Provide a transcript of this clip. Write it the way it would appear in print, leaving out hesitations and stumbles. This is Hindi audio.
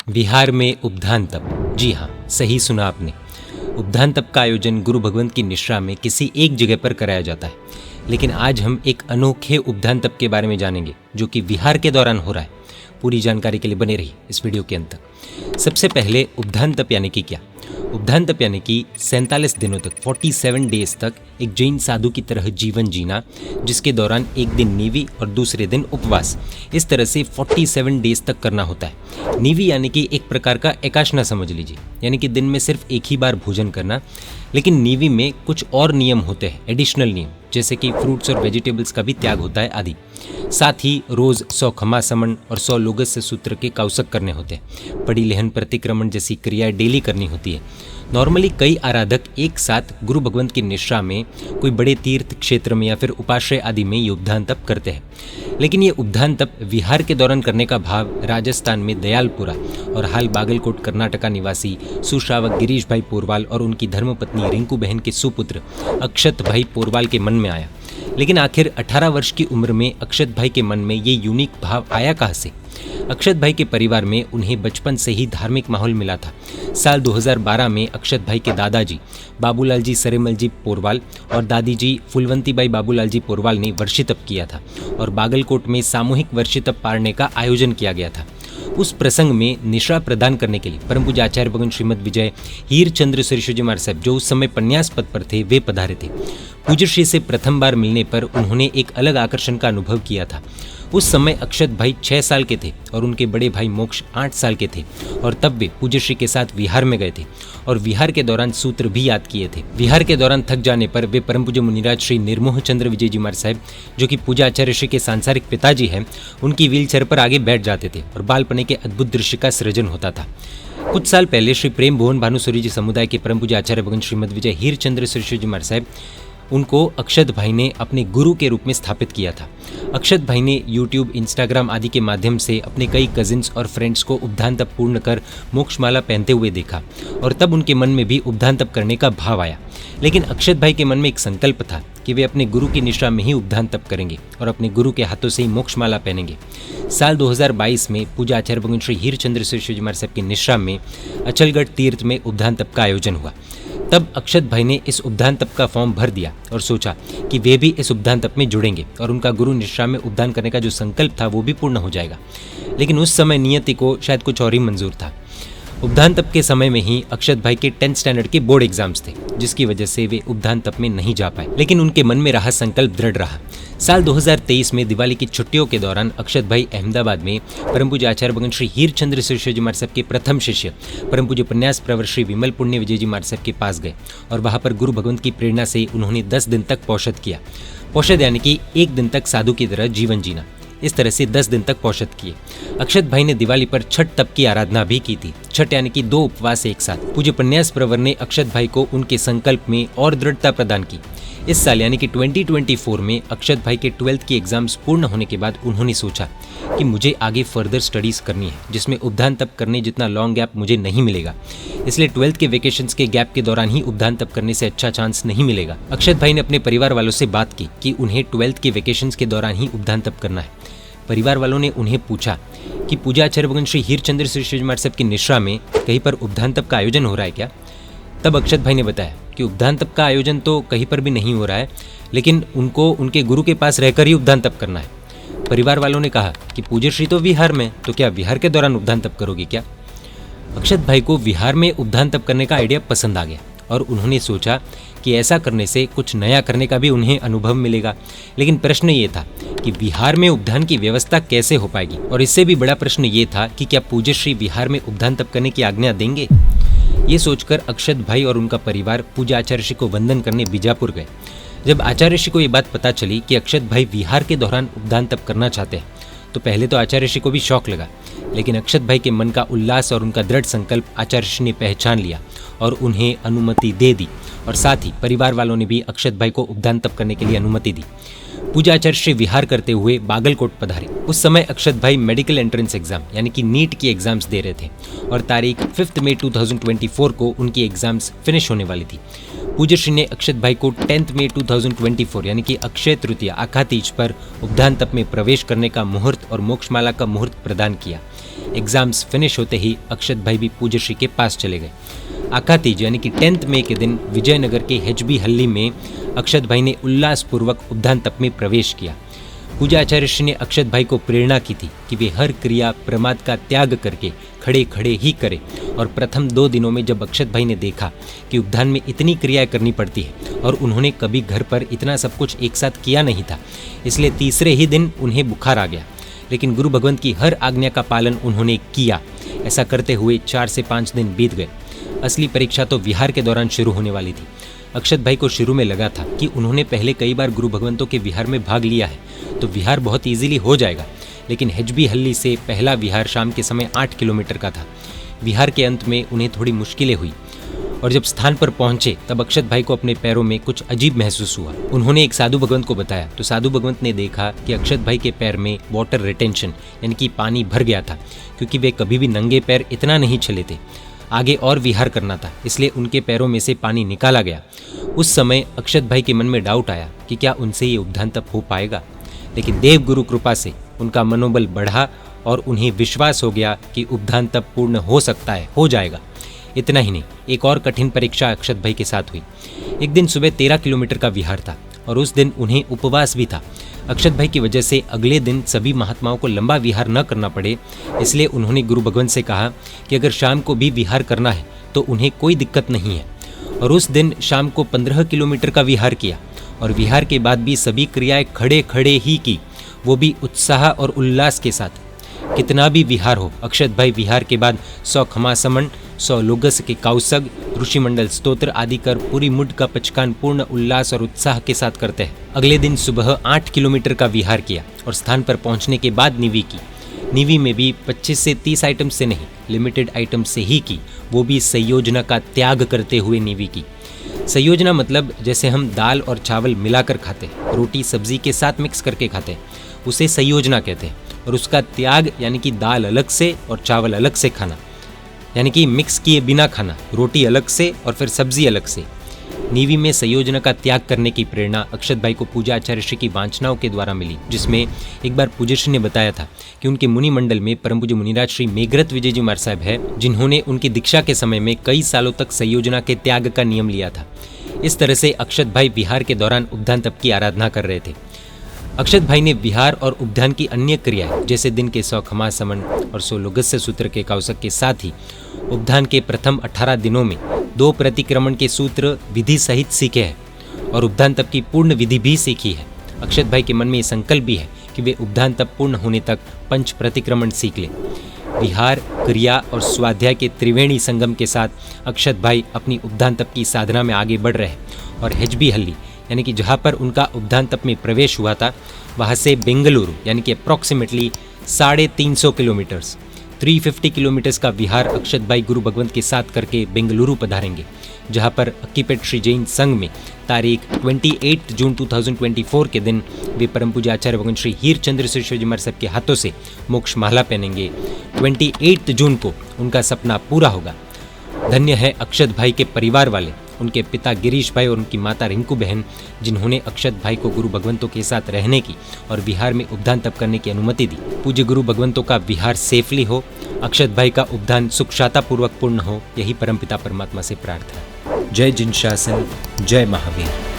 बिहार में उपधान तप। जी हाँ, सही सुना आपने। उपधान तप का आयोजन गुरु भगवंत की निश्रा में किसी एक जगह पर कराया जाता है। लेकिन आज हम एक अनोखे उपधान तप के बारे में जानेंगे जो कि बिहार के दौरान हो रहा है। पूरी जानकारी के लिए बने रही इस वीडियो के अंत तक। सबसे पहले उपधान तप यानी कि क्या? उपधान तप यानी कि 47 दिनों तक 47 डेज तक एक जैन साधु की तरह जीवन जीना, जिसके दौरान एक दिन नीवी और दूसरे दिन उपवास। इस तरह से 47 डेज तक करना होता है। नीवी यानी कि एक प्रकार का एकाशना समझ लीजिए, यानी कि दिन में सिर्फ एक ही बार भोजन करना। लेकिन नीवी में कुछ और नियम होते हैं, एडिशनल नियम, जैसे कि फ्रूट्स और वेजिटेबल्स का भी त्याग होता है आदि। साथ ही रोज 100 खमा समन और 100 लोगस्य सूत्र के कौसक करने होते हैं। पड़ी लेहन प्रतिक्रमण जैसी क्रियाएं डेली करनी होती है। नॉर्मली कई आराधक एक साथ गुरु भगवंत की निश्रा में कोई बड़े तीर्थ क्षेत्र में या फिर उपाश्रय आदि में ये उपधान तप करते हैं। लेकिन ये उपधान तप विहार के दौरान करने का भाव राजस्थान में दयालपुरा और हाल बागलकोट कर्नाटका निवासी सुश्रावक गिरीश भाई पोरवाल और उनकी धर्मपत्नी रिंकू बहन के सुपुत्र अक्षत भाई पोरवाल के मन में आया। लेकिन आखिर 18 वर्ष की उम्र में अक्षत भाई के मन में ये यूनिक भाव आया कहाँ से? अक्षत भाई के परिवार में उन्हें बचपन से ही धार्मिक माहौल मिला था। साल 2012 में अक्षत भाई के दादाजी बाबूलाल जी सरेमल जी पोरवाल और दादी जी फुलवंती बाई बाबूलाल जी पोरवाल ने वर्षी तप किया था और बागलकोट में सामूहिक वर्षी तप पारने का आयोजन किया गया था। उस प्रसंग में निश्रा प्रदान करने के लिए परम पूज्य आचार्य भगवान श्रीमद विजय हीर चंद्र सरस्वती जी महाराज साहब, जो उस समय पन्यास पद पर थे, वे पधारे थे। पूज्य श्री से प्रथम बार मिलने पर उन्होंने एक अलग आकर्षण का अनुभव किया था। उस समय अक्षत भाई 6 साल के थे और उनके बड़े भाई मोक्ष 8 साल के थे और तब वे पूज्य श्री के साथ विहार में गए थे और विहार के दौरान सूत्र भी याद किए थे। विहार के दौरान थक जाने पर वे परम पूज्य मुनिराज श्री निर्मोह चंद्र विजय जी महाराज साहब, जो कि पूज्य आचार्य श्री के सांसारिक पिताजी हैं, उनकी व्हीलचेयर पर आगे बैठ जाते थे और बालपने के अद्भुत दृश्य का सृजन होता था। कुछ साल पहले श्री प्रेम भुवन भानुसूरी जी समुदाय के परम पूज्य आचार्य भगवान श्रीमद विजय हीर चंद्र सरस्वती जी महाराज साहब, उनको अक्षत भाई ने अपने गुरु के रूप में स्थापित किया था। अक्षत भाई ने यूट्यूब, इंस्टाग्राम आदि के माध्यम से अपने कई कजिन्स और फ्रेंड्स को उपधान तप पूर्ण कर मोक्षमाला पहनते हुए देखा और तब उनके मन में भी उपधान तप करने का भाव आया। लेकिन अक्षत भाई के मन में एक संकल्प था कि वे अपने गुरु की निश्रा में ही उपधान तप करेंगे और अपने गुरु के हाथों से ही मोक्षमाला पहनेंगे। साल 2022 में पूज्य आचार्य भगवान श्री हीर चंद्र सरस्वती जी महाराज साहब की निश्रा में अचलगढ़ तीर्थ में उपधान तप का आयोजन हुआ। तब अक्षत भाई ने इस उपधान तप का फॉर्म भर दिया और सोचा कि वे भी इस उपधान तप में जुड़ेंगे और उनका गुरु निश्रा में उपधान करने का जो संकल्प था वो भी पूर्ण हो जाएगा। लेकिन उस समय नियति को शायद कुछ और ही मंजूर था। उपधान तप के समय में ही अक्षत भाई के 10th स्टैंडर्ड के बोर्ड एग्जाम्स थे, जिसकी वजह से वे उपधान तप में नहीं जा पाए। लेकिन उनके मन में रहा संकल्प दृढ़ रहा। साल 2023 में दिवाली की छुट्टियों के दौरान अक्षत भाई अहमदाबाद में परम पूज्य आचार्य भगवान श्री हीर चंद्र सरस्वती जी महाराज साहब के प्रथम शिष्य परम पूज्य उपन्यास प्रवर श्री विमल पुण्य विजय जी महाराज साहब के पास गए और वहां पर गुरु भगवंत की प्रेरणा से उन्होंने 10 दिन तक पौषध किया। पौषध यानी कि एक दिन तक साधु की तरह जीवन जीना। इस तरह से 10 दिन तक पौषध किए। अक्षत भाई ने दिवाली पर छठ तप की आराधना भी की थी। छठ यानी कि 2 उपवास एक साथ। पूज्य उपन्यास प्रवर ने अक्षत भाई को उनके संकल्प में और दृढ़ता प्रदान की। इस साल यानी कि 2024 में अक्षत भाई के 12th की एग्जाम्स पूर्ण होने के बाद उन्होंने सोचा कि मुझे आगे फर्दर स्टडीज करनी है, जिसमें उपधान तप करने जितना लॉन्ग गैप मुझे नहीं मिलेगा। इसलिए 12th के वेकेशंस के गैप के दौरान ही उपधान तप करने से अच्छा चांस नहीं मिलेगा। अक्षत भाई ने अपने परिवार वालों से बात की कि उन्हें 12th के वेकेशंस के दौरान ही उपधान तप करना है। परिवार वालों ने उन्हें पूछा कि पूज्य आचार्य भगवान श्री हीर चंद्र सरस्वती जी महाराज साहब की निश्रा में कहीं पर उपधान तप का आयोजन हो रहा है क्या? तब अक्षत भाई ने बताया कि उपधान तप का आयोजन तो कहीं पर भी नहीं हो रहा है, लेकिन उनको उनके गुरु के पास रहकर ही उपधान तप करना है। परिवार वालों ने कहा कि पूज्य श्री तो विहार में, तो क्या विहार के दौरान उपधान तप करोगे क्या? अक्षत भाई को विहार में उपधान तप करने का आइडिया पसंद आ गया और उन्होंने सोचा कि ऐसा करने से कुछ नया करने का भी उन्हें अनुभव मिलेगा। लेकिन प्रश्न ये था कि विहार में उपधान की व्यवस्था कैसे हो पाएगी, और इससे भी बड़ा प्रश्न ये था कि क्या पूज्य श्री विहार में उपधान तप करने की आज्ञा देंगे। ये सोचकर अक्षत भाई और उनका परिवार पूज्य आचार्य श्री को वंदन करने बीजापुर गए। जब आचार्य श्री को ये बात पता चली कि अक्षत भाई विहार के दौरान उपधान तप करना चाहते हैं, तो पहले तो आचार्य श्री को भी शौक लगा। लेकिन अक्षत भाई के मन का उल्लास और उनका दृढ़ संकल्प आचार्य श्री ने पहचान लिया और उन्हें अनुमति दे दी और साथ ही परिवार वालों ने भी अक्षत भाई को उपधान तप करने के लिए अनुमति दी। पूज्य आचार्य श्री विहार करते हुए बागलकोट पधारे। उस समय अक्षत भाई मेडिकल एंट्रेंस एग्जाम यानी कि नीट की एग्जाम्स दे रहे थे और तारीख 5 मई 2024 को उनकी एग्जाम्स फिनिश होने वाली थी। पूज्य श्री ने अक्षत भाई को 10 मई 2024 यानी कि अक्षय तृतीया आखा तीज पर उपधान तप में प्रवेश करने का मुहूर्त और मोक्षमाला का मुहूर्त प्रदान किया। एग्जाम्स फिनिश होते ही अक्षत भाई भी पूज्य श्री के पास चले गए। आखा तीज यानी कि 10 मई के दिन विजयनगर के HB हल्ली में अक्षत भाई ने उल्लासपूर्वक उपधान तप में प्रवेश किया। पूज्य आचार्य श्री ने अक्षत भाई को प्रेरणा की थी कि वे हर क्रिया प्रमाद का त्याग करके खड़े खड़े ही करें, और प्रथम 2 दिनों में जब अक्षत भाई ने देखा कि उपधान में इतनी क्रियाएं करनी पड़ती है और उन्होंने कभी घर पर इतना सब कुछ एक साथ किया नहीं था, इसलिए तीसरे ही दिन उन्हें बुखार आ गया। लेकिन गुरु भगवंत की हर आज्ञा का पालन उन्होंने किया। ऐसा करते हुए 4 से 5 दिन बीत गए। असली परीक्षा तो विहार के दौरान शुरू होने वाली थी। अक्षत भाई को शुरू में लगा था कि उन्होंने पहले कई बार गुरु भगवंतों के विहार में भाग लिया है तो विहार बहुत इजीली हो जाएगा, लेकिन HB हल्ली से पहला विहार शाम के समय 8 किलोमीटर का था। विहार के अंत में उन्हें थोड़ी मुश्किलें हुई और जब स्थान पर पहुंचे तब अक्षत भाई को अपने पैरों में कुछ अजीब महसूस हुआ। उन्होंने एक साधु भगवंत को बताया तो साधु भगवंत ने देखा कि अक्षत भाई के पैर में वाटर रिटेंशन यानी कि पानी भर गया था, क्योंकि वे कभी भी नंगे पैर इतना नहीं चले थे। आगे और विहार करना था, इसलिए उनके पैरों में से पानी निकाला गया। उस समय अक्षत भाई के मन में डाउट आया कि क्या उनसे ये उपधान तप हो पाएगा, लेकिन देव गुरु कृपा से उनका मनोबल बढ़ा और उन्हें विश्वास हो गया कि उपधान तप पूर्ण हो सकता है, हो जाएगा। इतना ही नहीं, एक और कठिन परीक्षा अक्षत भाई के साथ हुई। एक दिन सुबह 13 किलोमीटर का विहार था और उस दिन उन्हें उपवास भी था। अक्षत भाई की वजह से अगले दिन सभी महात्माओं को लंबा विहार न करना पड़े, इसलिए उन्होंने गुरु भगवंत से कहा कि अगर शाम को भी विहार करना है तो उन्हें कोई दिक्कत नहीं है। और उस दिन शाम को 15 किलोमीटर का विहार किया और विहार के बाद भी सभी क्रियाएं खड़े खड़े ही की, वो भी उत्साह और उल्लास के साथ। कितना भी विहार हो, अक्षत भाई विहार के बाद 100 खमासमन, 100 लोगस के काउसग, ऋषिमंडल स्तोत्र आदि कर पूरी मुड का पचकान पूर्ण उल्लास और उत्साह के साथ करते हैं। अगले दिन सुबह 8 किलोमीटर का विहार किया और स्थान पर पहुंचने के बाद निवी की। निवी में भी 25 से 30 आइटम से नहीं, लिमिटेड आइटम से ही की, वो भी संयोजना का त्याग करते हुए निवी की। संयोजना मतलब जैसे हम दाल और चावल मिलाकर खाते हैं, रोटी सब्जी के साथ मिक्स करके खाते हैं, उसे संयोजना कहते हैं। और उसका त्याग यानी कि दाल अलग से और चावल अलग से खाना, यानी कि मिक्स किए बिना खाना, रोटी अलग से और फिर सब्जी अलग से। नीवी में संयोजना का त्याग करने की प्रेरणा अक्षत भाई को पूज्य आचार्य श्री की वांछनाओं के द्वारा मिली, जिसमें एक बार पूज्य श्री ने बताया था कि उनके मुनि मंडल में परम पूज्य मुनिराज श्री मेघरत विजय जी महाराज साहब है, जिन्होंने उनकी दीक्षा के समय में कई सालों तक संयोजना के त्याग का नियम लिया था। इस तरह से अक्षत भाई विहार के दौरान उपधान तप की आराधना कर रहे थे। अक्षत भाई ने विहार और उपधान की अन्य क्रियाएं जैसे दिन के 100 खमासमन और 100 लोगस्य सूत्र के काउसक के साथ ही उपधान के प्रथम 18 दिनों में 2 प्रतिक्रमण के सूत्र विधि सहित सीखे हैं और उपधान तप की पूर्ण विधि भी सीखी है। अक्षत भाई के मन में ये संकल्प भी है कि वे उपधान तप पूर्ण होने तक 5 प्रतिक्रमण सीख लें। विहार, क्रिया और स्वाध्याय के त्रिवेणी संगम के साथ अक्षत भाई अपनी उपधान तप की साधना में आगे बढ़ रहे हैं और HB हल्ली यानी कि जहाँ पर उनका उपधान तप में प्रवेश हुआ था वहाँ से बेंगलुरु यानी कि अप्रॉक्सीमेटली 350 किलोमीटर्स 350 किलोमीटर्स का विहार अक्षत भाई गुरु भगवंत के साथ करके बेंगलुरु पधारेंगे, जहाँ पर अक्कीपेट श्री जैन संघ में तारीख 28 जून 2024 के दिन वे परम पूज्य आचार्य भगवान श्री हीर चंद्र श्री जी महाराज साहब के हाथों से मोक्ष माला पहनेंगे। 28 जून को उनका सपना पूरा होगा। धन्य है अक्षत भाई के परिवार वाले, उनके पिता गिरीश भाई और उनकी माता रिंकू बहन, जिन्होंने अक्षत भाई को गुरु भगवंतों के साथ रहने की और विहार में उपधान तप करने की अनुमति दी। पूज्य गुरु भगवंतों का विहार सेफली हो, अक्षत भाई का उपधान सुखशाता पूर्वक पूर्ण हो, यही परमपिता परमात्मा से प्रार्थना। जय जिन शासन, जय महावीर।